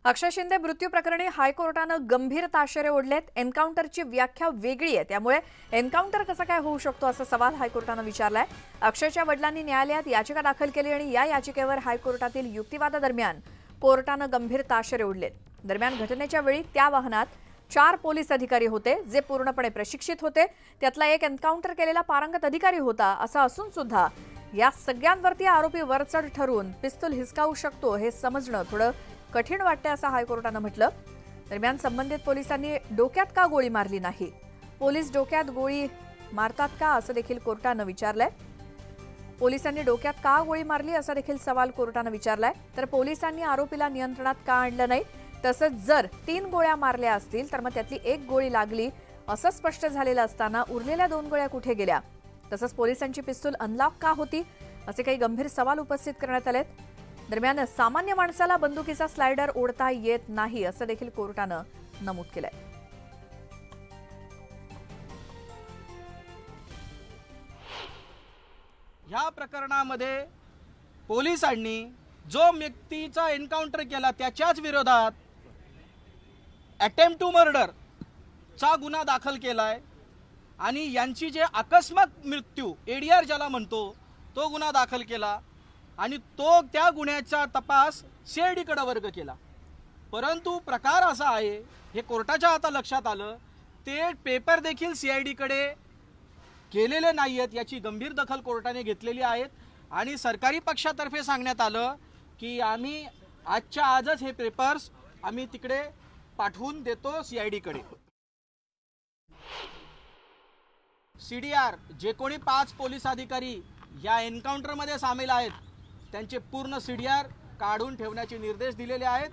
अक्षय शिंदे मृत्यू प्रकरणी हायकोर्टानं गंभीर ताशेरे ओढलेत। एन्काउंटरची व्याख्या वेगळी आहे, त्यामुळे एन्काउंटर कसा काय होऊ शकतो असा सवाल हायकोर्टानं विचारलाय। अक्षयच्या वडिलांनी न्यायालयात याचिका दाखल केली आणि या याचिकेवर हायकोर्टातील युक्तिवादादरम्यान कोर्टानं गंभीर ताशेरे ओढलेत। दरम्यान घटनेच्या वेळी त्या वाहनात 4 पोलीस अधिकारी होते, जे पूर्णपणे प्रशिक्षित होते। त्यातला एक एन्काउंटर केलेला पारंगत अधिकारी होता। असं असून सुद्धा या सगळ्यांवरती आरोपी वरचढ ठरून पिस्तूल हिसकावू शकतो हे समजणं थोडं कठीण वाटते असं हायकोर्टानं म्हटलं। दरम्यान संबंधित पोलिसांनी डोक्यात का गोळी मारली नाही, पोलीस डोक्यात गोळी मारतात का असं देखील कोर्टानं विचारलंय। पोलिसांनी डोक्यात का गोळी मारली असा देखील सवाल कोर्टानं विचारलाय। तर पोलिसांनी आरोपीला नियंत्रणात का आणलं नाही, तसंच जर 3 गोळ्या मारल्या असतील तर मग त्यातली 1 गोळी लागली असं स्पष्ट झालेलं असताना उरलेल्या 2 गोळ्या कुठे गेल्या, तसंच पोलिसांची पिस्तूल अनलॉक का होती असे काही गंभीर सवाल उपस्थित करण्यात आलेत। दरम्यान सामान्य माणसाला बंदुकीचा स्लायडर ओढता येत नाही असं देखील कोर्टानं नमूद केलंय। या प्रकरणामध्ये पोलिसांनी जो व्यक्तीचा एन्काउंटर केला त्याच्याच विरोधात अटेम्प्ट टू मर्डर चा गुन्हा दाखल केलाय आणि यांची जे अकस्मात मृत्यू एडीआर ज्याला म्हणतो तो गुन्हा दाखल केला आणि तो त्या गुन्ह्याचा तपास सीआयडी कडे वर्ग केला। परंतु प्रकार असा आहे, हे कोर्टाच्या आता लक्षात आलं, ते पेपर देखील सीआयडी कडे केलेले नाहीयेत याची गंभीर दखल कोर्टाने घेतलेली आहे आणि सरकारी पक्षातर्फे सांगण्यात आलं की आम्ही आजच्या आजच हे पेपर्स आम्ही तिकडे पाठवून देतो सीआयडी कडे। सीडीआर जे कोणी 5 पोलीस अधिकारी या एन्काउंटर मध्ये सामील आहेत त्यांचे पूर्ण सीडीआर काढून ठेवण्याचे निर्देश दिलेले आहेत।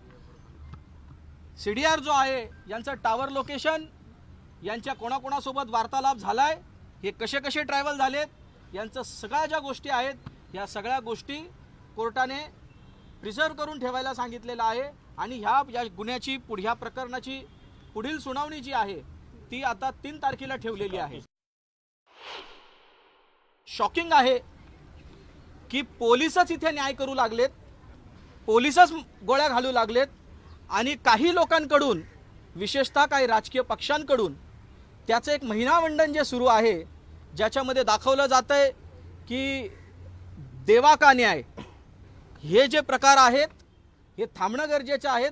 सीडीआर जो आहे यांचं टावर लोकेशन, यांच्या कोणाकोणासोबत वार्तालाप झालाय, हे कसे कसे ट्रॅव्हल झालेत, यांचं सगळ्या ज्या गोष्टी आहेत या सगळ्या गोष्टी कोर्टाने प्रिझर्व करून ठेवायला सांगितलेलं आहे आणि या गुन्ह्याची ह्या प्रकरणाची पुढील सुनावणी जी आहे ती आता 3 तारखेला ठेवलेली आहे। शॉकिंग आहे की पोलीसच इथे न्याय करू लागलेत, पोलीसच गोळ्या घालू लागलेत आणि काही लोकांकडून विशेषतः काही राजकीय पक्षांकडून त्याचं एक महिनावंडन जे सुरू आहे, ज्याच्यामध्ये दाखवलं जातंय की देवा का न्याय, हे जे प्रकार आहेत हे थांबणं गरजेचे आहेत।